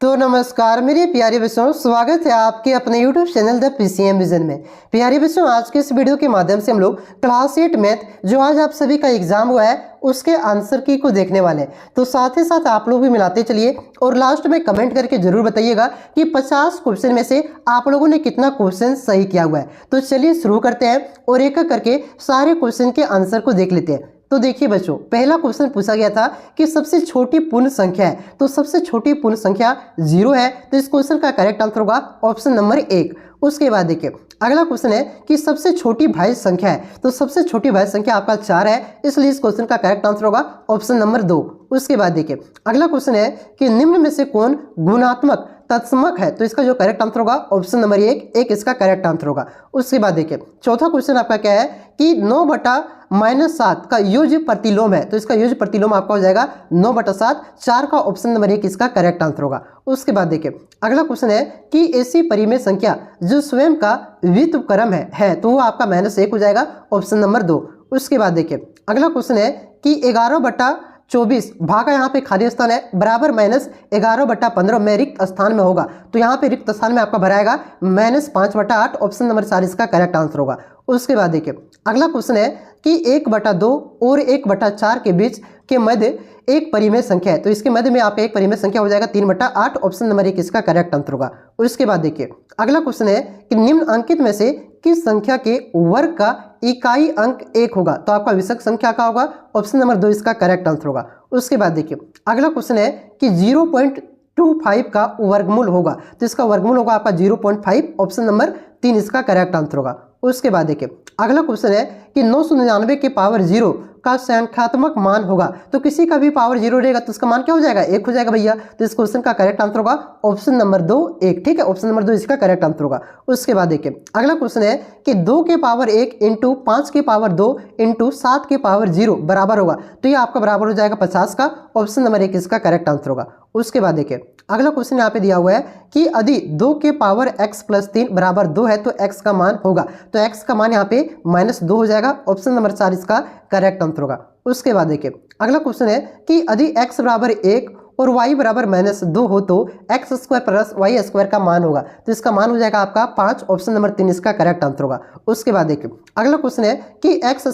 तो नमस्कार मेरे प्यारे बच्चों, स्वागत है आपके अपने YouTube channel the PCM vision में। प्यारे बच्चों, आज के इस वीडियो के माध्यम से हम लोग क्लास 8 मैथ जो आज आप सभी का एग्जाम हुआ है उसके आंसर की को देखने वाले हैं। तो साथ ही साथ आप लोग भी मिलाते चलिए और लास्ट में कमेंट करके जरूर बताइएगा कि 50 क्वेश्चन में से आप लोगों ने कितना क्वेश्चन सही किया हुआ है। तो चलिए शुरू करते हैं और एक एक करके सारे क्वेश्चन के आंसर को देख लेते हैं। तो देखिए बच्चों, पहला क्वेश्चन पूछा गया था कि सबसे छोटी पूर्ण संख्या है, तो सबसे छोटी पूर्ण संख्या 0 है। तो इस क्वेश्चन का करेक्ट आंसर होगा ऑप्शन नंबर 1। उसके बाद देखिए अगला क्वेश्चन है कि सबसे छोटी भाज्य संख्या है, तो सबसे छोटी भाज्य संख्या आपका 4 है, इसलिए इस क्वेश्चन का करेक्ट आंसर होगा ऑप्शन नंबर 2। उसके बाद देखिए अगला क्वेश्चन है कि निम्न में से कौन गुणात्मक तत्समक है, तो इसका जो करेक्ट आंसर होगा ऑप्शन नंबर 1 इसका करेक्ट आंसर होगा। उसके बाद देखिए चौथा क्वेश्चन आपका क्या है कि 9/-7 का युज प्रतिलोम है, तो इसका युज प्रतिलोम आपका हो जाएगा 9/7। 4 का ऑप्शन नंबर 1 इसका करेक्ट आंसर होगा। उसके बाद देखिए अगला क्वेश्चन है कि ऐसी परिमेय संख्या जो स्वयं का व्युत्क्रम है तो वो आपका -1 हो जाएगा, ऑप्शन नंबर 2। उसके बाद देखिए अगला क्वेश्चन है कि 11/24 भागा यहाँ पे खाली स्थान है बराबर -11/15 में रिक्त स्थान में होगा, तो यहाँ पे रिक्त स्थान में आपका भराएगा -5/8, ऑप्शन नंबर 4 इसका करेक्ट आंसर होगा। उसके बाद देखिए अगला क्वेश्चन है कि 1/2 और 1/4 के बीच के मध्य एक परिमेय संख्या है, तो इसके मध्य में आपका एक परिमेय संख्या हो जाएगा 3/8, ऑप्शन नंबर 1 इसका करेक्ट आंसर होगा। उसके बाद देखिए अगला क्वेश्चन है कि निम्न अंकित में से किस संख्या के वर्ग का इकाई अंक 1 होगा, तो आपका विषम संख्या का होगा, ऑप्शन नंबर 2 इसका करेक्ट आंसर होगा। उसके बाद देखिए अगला क्वेश्चन है कि 0.25 का वर्गमूल होगा, तो इसका वर्गमूल होगा आपका 0.5, ऑप्शन नंबर 3 इसका करेक्ट आंसर होगा। उसके बाद देखिए अगला क्वेश्चन है कि 999 के पावर 0 का संख्यात्मक मान होगा, तो किसी का भी पावर 0 रहेगा तो उसका मान क्या हो जाएगा, 1 हो जाएगा भैया। तो इस क्वेश्चन का करेक्ट आंसर होगा ऑप्शन नंबर 2 1, ठीक है, ऑप्शन नंबर 2 इसका करेक्ट आंसर होगा। उसके बाद देखिए अगला क्वेश्चन है कि 2 के पावर 1 इंटू 5 के पावर 2 इंटू 7 के पावर 0 बराबर होगा, तो ये आपका बराबर हो जाएगा 50 का, ऑप्शन नंबर 1 इसका करेक्ट आंसर होगा। उसके बाद देखिए अगला क्वेश्चन यहाँ पे दिया हुआ है कि यदि 2 के पावर x + 3 बराबर 2 है तो x का मान होगा, तो x का मान यहाँ पे -2 हो जाएगा, ऑप्शन नंबर 4 इसका करेक्ट आंसर होगा। उसके बाद देखिए अगला क्वेश्चन है कि यदि x बराबर 1 और y बराबर -2 हो तो x² + y² का मान होगा, तो इसका मान हो जाएगा आपका 5, ऑप्शन नंबर 3 इसका करेक्ट आंसर होगा। उसके बाद देखिए अगला क्वेश्चन है कि x² -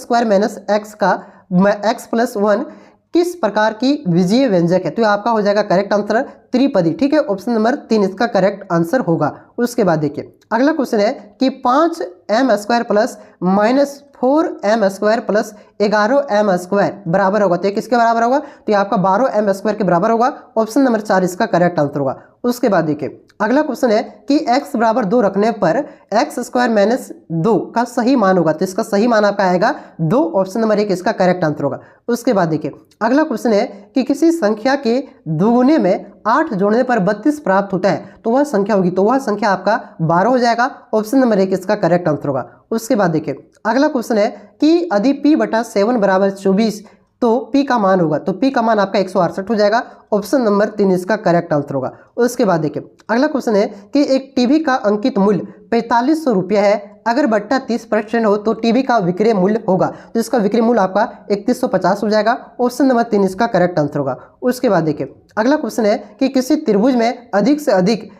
x का x + 1 किस प्रकार की विजीय व्यंजक है, तो आपका हो जाएगा करेक्ट आंसर त्रिपदी, ठीक है, ऑप्शन नंबर 3 इसका करेक्ट आंसर होगा। उसके बाद देखिए अगला क्वेश्चन है कि 5m² + -4m² + 11m² बराबर होगा, तो ये किसके बराबर होगा, तो ये आपका 12m² के बराबर होगा, ऑप्शन नंबर 4 इसका करेक्ट आंसर होगा। उसके बाद देखिए अगला क्वेश्चन है कि x बराबर 2 रखने पर x² - 2 का सही मान होगा, तो इसका सही मान आपका आएगा 2, ऑप्शन नंबर 1 इसका करेक्ट आंसर होगा। उसके बाद देखिए अगला क्वेश्चन है कि किसी संख्या के दुगुने में 8 जोड़ने पर 32 प्राप्त होता है, तो वह संख्या होगी, तो वह संख्या आपका 12 हो जाएगा, ऑप्शन नंबर 1 इसका करेक्ट आंसर होगा। उसके बाद देखिए अगला क्वेश्चन है कि यदि p/7 बराबर 24 तो p का मान होगा, तो p का मान आपका 168 हो जाएगा, ऑप्शन नंबर 3 इसका करेक्ट आंसर होगा। उसके बाद देखिए अगला क्वेश्चन है कि एक टीवी का अंकित मूल्य 4500 रुपया है, अगर बट्टा 30% हो तो टीवी का विक्रय मूल्य होगा, तो इसका विक्रय मूल्य आपका 3150 हो जाएगा, ऑप्शन नंबर 3 इसका करेक्ट आंसर होगा। उसके बाद देखिए अगला क्वेश्चन है कि किसी त्रिभुज में अधिक से अधिक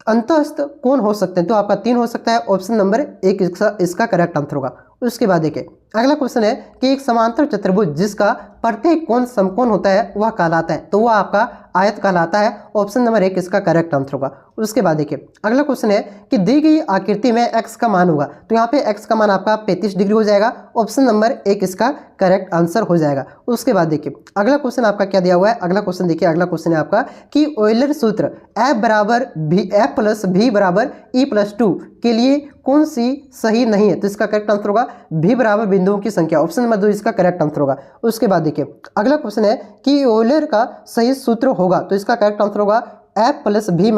अंतःस्थ कोण हो सकते हैं, तो आपका 3 हो सकता है, ऑप्शन नंबर 1 इसका करेक्ट आंसर होगा। उसके बाद देखिए अगला क्वेश्चन है कि एक समांतर चतुर्भुज जिसका प्रत्येक कोण समकोण होता है वह कहलाता है, तो वह आपका आयत कहलाता है, ऑप्शन नंबर 1 इसका करेक्ट आंसर होगा। उसके बाद देखिए अगला क्वेश्चन है कि दी गई आकृति में x का मान होगा, तो यहाँ पे x का मान आपका 35 डिग्री हो जाएगा, ऑप्शन नंबर 1 इसका करेक्ट आंसर हो जाएगा। उसके बाद देखिए अगला क्वेश्चन आपका क्या दिया हुआ है, अगला क्वेश्चन देखिए अगला क्वेश्चन है आपका कि ऑयलर सूत्र F + V = E+2 के लिए कौन सी सही नहीं है, तो इसका करेक्ट आंसर होगा v बराबर बिंदुओं की संख्या, ऑप्शन नंबर 2 इसका करेक्ट आंसर होगा। उसके बाद देखिए अगला क्वेश्चन है कि ऑयलर का सही सूत्र होगा, तो इसका करेक्ट आंसर होगा F + V -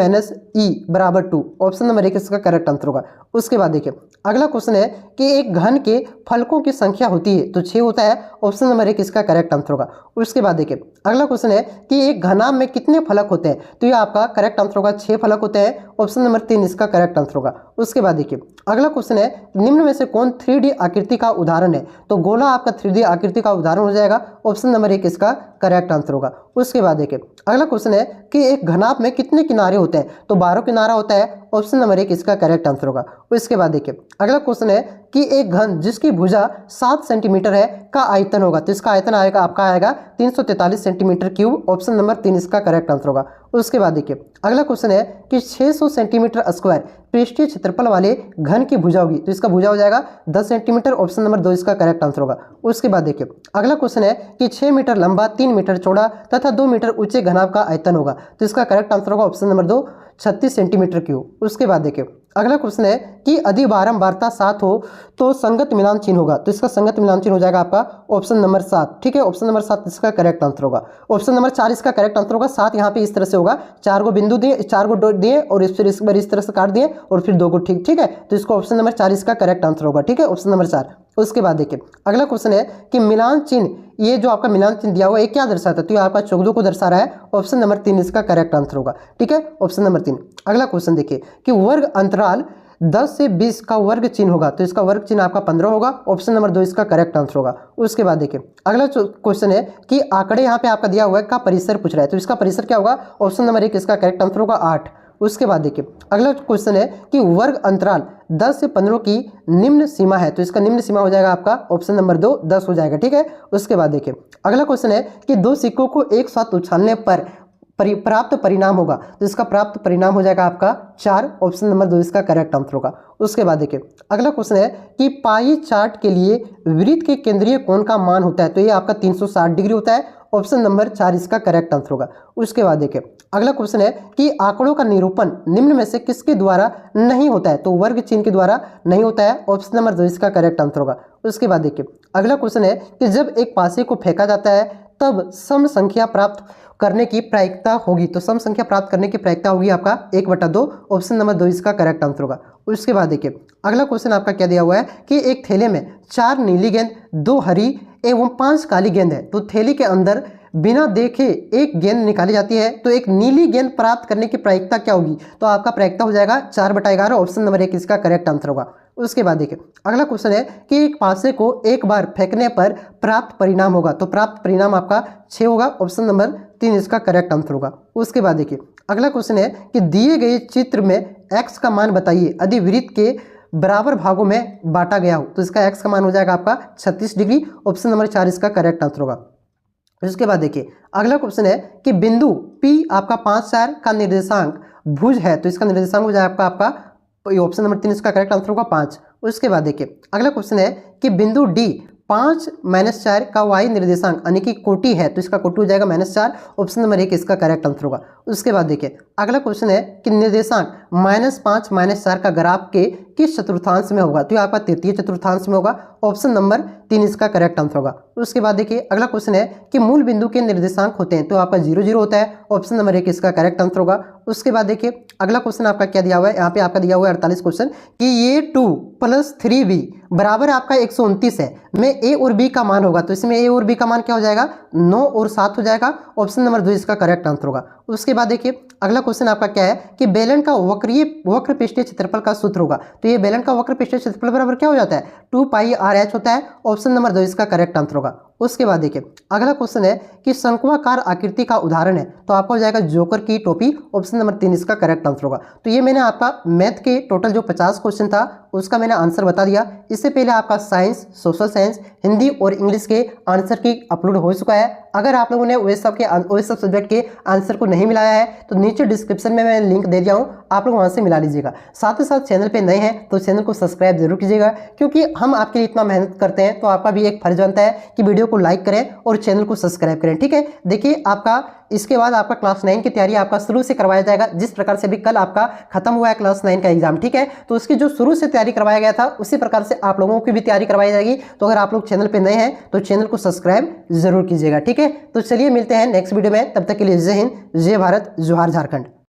E = 2, option number 1 इसका करेक्ट आंसर होगा। उसके बाद देखिए अगला क्वेश्चन है कि एक घन के फलकों की संख्या होती है, तो 6 होता है, ऑप्शन नंबर 1 इसका करेक्ट आंसर होगा। उसके बाद देखिए अगला क्वेश्चन है कि एक घनाभ में कितने फलक होते हैं, तो ये आपका करेक्ट आंसर होगा 6 फलक होते हैं, ऑप्शन नंबर 3 इसका करेक्ट आंसर होगा। उसके बाद देखिए अगला क्वेश्चन है निम्न में से कौन 3D आकृति का उदाहरण है, तो गोला आपका 3D आकृति का उदाहरण हो जाएगा, ऑप्शन नंबर 1 इसका करेक्ट आंसर होगा। उसके बाद देखिए अगला क्वेश्चन है कि एक घनाभ में कितने किनारे होते हैं, तो 12 किनारा होता है। ऑप्शन नंबर 1 इसका करेक्ट आंसर होगा। उसके बाद देखिए अगला क्वेश्चन है कि एक घन जिसकी भुजा 7 सेंटीमीटर है का आयतन होगा, तो इसका आयतन आएगा आपका 343 सेंटीमीटर क्यूब। ऑप्शन नंबर 3 इसका करेक्ट आंसर होगा। उसके बाद देखिए अगला क्वेश्चन है कि 600 सेंटीमीटर स्क्वायर पृष्ठीय क्षेत्रफल वाले घन की भुजा होगी, तो इसका भुजा हो जाएगा 10 सेंटीमीटर। ऑप्शन नंबर 2 इसका करेक्ट आंसर होगा। उसके बाद देखिए अगला क्वेश्चन है कि 6 मीटर लंबा, 3 मीटर चौड़ा तथा 2 मीटर ऊंचे घनाभ का आयतन होगा, तो इसका करेक्ट आंसर होगा ऑप्शन नंबर 2 36 सेंटीमीटर क्यूब। उसके बाद देखिए अगला क्वेश्चन है कि यदि बारंबारता 7 हो तो संगत मिलान चिन्ह होगा, तो इसका संगत मिलान चिन्ह हो जाएगा आपका ऑप्शन नंबर 7। ठीक है, ऑप्शन नंबर 7 इसका करेक्ट आंसर होगा। ऑप्शन नंबर 4 इसका करेक्ट आंसर होगा। 7 यहाँ पे इस तरह से होगा, 4 को बिंदु दिए, 4 को डॉट दिए और फिर इस बार इस तरह से काट दिए और फिर 2 को ठीक है, तो इसको ऑप्शन नंबर 4 इसका करेक्ट आंसर होगा। ठीक है, ऑप्शन नंबर 4। उसके बाद देखिए अगला क्वेश्चन है कि मिलान चिन्ह, ये जो आपका मिलान चिन्ह दिया हुआ है क्या दर्शाता है, तो ये आपका चौगुदों को दर्शा रहा है। ऑप्शन नंबर 3 इसका करेक्ट आंसर होगा। ठीक है, ऑप्शन नंबर 3। अगला क्वेश्चन देखिए कि वर्ग अंतराल 10 से 20 का वर्ग चिन्ह होगा, तो इसका वर्ग चिन्ह आपका 15 होगा। ऑप्शन नंबर 2 इसका करेक्ट आंसर होगा। उसके बाद देखिए अगला क्वेश्चन है कि आंकड़े यहाँ पे आपका दिया हुआ है का परिसर पूछ रहा है, तो इसका परिसर क्या होगा, ऑप्शन नंबर 1 इसका करेक्ट आंसर होगा 8। उसके बाद देखिए अगला क्वेश्चन है कि वर्ग अंतराल 10 से 15 की निम्न सीमा है, तो इसका निम्न सीमा हो जाएगा आपका ऑप्शन नंबर 2 10 हो जाएगा। ठीक है, उसके बाद देखिए अगला क्वेश्चन है कि 2 सिक्कों को एक साथ उछालने पर प्राप्त परिणाम होगा, तो इसका प्राप्त परिणाम हो जाएगा आपका 4। ऑप्शन नंबर 2 इसका करेक्ट आंसर होगा। उसके बाद देखिए अगला क्वेश्चन है कि पाई चार्ट के लिए वृत्त के केंद्रीय कोण का मान होता है, तो ये आपका 360 डिग्री होता है। ऑप्शन नंबर 4 इसका करेक्ट आंसर होगा। उसके बाद देखिए अगला क्वेश्चन है कि आंकड़ों का निरूपण निम्न में से किसके द्वारा नहीं होता है, तो वर्ग चिन्ह के द्वारा नहीं होता है। ऑप्शन नंबर 2 इसका करेक्ट आंसर होगा। उसके बाद देखिए अगला क्वेश्चन है कि जब एक पासे को फेंका जाता है तब सम संख्या प्राप्त करने की प्रायिकता होगी, तो सम संख्या प्राप्त करने की प्रायिकता होगी आपका 1/2। ऑप्शन नंबर 2 इसका करेक्ट आंसर होगा। उसके बाद देखिए अगला क्वेश्चन आपका क्या दिया हुआ है कि एक थैले में 4 नीली गेंद, 2 हरी एवं 5 काली गेंद है, तो थैली के अंदर बिना देखे एक गेंद निकाली जाती है, तो एक नीली गेंद प्राप्त करने की प्रायिकता क्या होगी, तो आपका प्रायिकता हो जाएगा 4/11। ऑप्शन नंबर 1 इसका करेक्ट आंसर होगा। उसके बाद देखिए अगला क्वेश्चन है कि एक पासे को एक बार फेंकने पर प्राप्त परिणाम होगा, तो प्राप्त परिणाम आपका 6 होगा। ऑप्शन नंबर 3 इसका करेक्ट आंसर होगा। उसके बाद देखिए अगला क्वेश्चन है कि दिए गए चित्र में x का मान बताइए यदि वृत्त के बराबर भागों में बांटा गया हो, तो इसका x का मान हो जाएगा आपका 36 डिग्री। ऑप्शन नंबर 4 इसका करेक्ट आंसर होगा। उसके बाद देखिए अगला क्वेश्चन है कि बिंदु P आपका 5 4 का निर्देशांक भुज है, तो इसका निर्देशांक हो जाएगा आपका ऑप्शन नंबर 3 इसका करेक्ट आंसर होगा 5। उसके बाद देखिए अगला क्वेश्चन है कि बिंदु D 5 - 4 का y निर्देशांक यानी कि कोटि है, तो इसका कोटि हो जाएगा -4। ऑप्शन नंबर 1 इसका करेक्ट आंसर होगा। उसके बाद देखिए अगला क्वेश्चन है कि निर्देशांक -5 - 4 का ग्राफ के किस चतुर्थांश में होगा, तो ये आपका तृतीय चतुर्थांश में होगा। ऑप्शन नंबर 3 इसका करेक्ट आंसर होगा। उसके बाद देखिए अगला क्वेश्चन है कि मूल बिंदु के निर्देशांक होते हैं, तो आपका 0 0 होता है। ऑप्शन नंबर 1 इसका करेक्ट आंसर होगा। उसके बाद देखिए अगला क्वेश्चन आपका क्या दिया हुआ है, यहाँ पे आपका दिया हुआ है 48 क्वेश्चन कि ये 2 + 3b बराबर आपका 129 है, में a और b का मान होगा, तो इसमें a और b का मान क्या हो जाएगा 9 और 7 हो जाएगा। ऑप्शन नंबर 2 इसका करेक्ट आंसर होगा। उसके बाद देखिए अगला क्वेश्चन आपका क्या है कि बेलन का वक्र पृष्ठीय क्षेत्रफल का सूत्र होगा, तो ये बेलन का वक्र पृष्ठीय क्षेत्रफल बराबर क्या हो जाता है 2πr/h होता है। ऑप्शन नंबर 2 इसका करेक्ट आंसर होगा। उसके बाद देखिए अगला क्वेश्चन है कि शंक्वाकार आकृति का उदाहरण है, तो आपका हो जाएगा जोकर की टोपी। ऑप्शन नंबर 3 इसका करेक्ट आंसर होगा। तो ये मैंने आपका मैथ के टोटल जो 50 क्वेश्चन था उसका मैंने आंसर बता दिया। इससे पहले आपका साइंस, सोशल साइंस, हिंदी और इंग्लिश के आंसर की अपलोड हो चुका है। अगर आप लोगों ने वे सब सब्जेक्ट के आंसर को नहीं मिलाया है तो नीचे डिस्क्रिप्शन में मैं लिंक दे दिया हूँ, आप लोग वहाँ से मिला लीजिएगा। साथ ही साथ चैनल पे नए हैं तो चैनल को सब्सक्राइब जरूर कीजिएगा, क्योंकि हम आपके लिए इतना मेहनत करते हैं तो आपका भी एक फर्ज बनता है कि वीडियो को लाइक करें और चैनल को सब्सक्राइब करें। ठीक है, देखिए आपका इसके बाद आपका क्लास 9 की तैयारी आपका शुरू से करवाया जाएगा, जिस प्रकार से भी कल आपका खत्म हुआ है क्लास 9 का एग्जाम। ठीक है, तो उसकी जो शुरू से तैयारी करवाया गया था उसी प्रकार से आप लोगों की भी तैयारी करवाई जाएगी। तो अगर आप लोग चैनल पे नए हैं तो चैनल को सब्सक्राइब जरूर कीजिएगा। ठीक है, तो चलिए मिलते हैं नेक्स्ट वीडियो में, तब तक के लिए जय हिंद, जय भारत, जोहार झारखंड।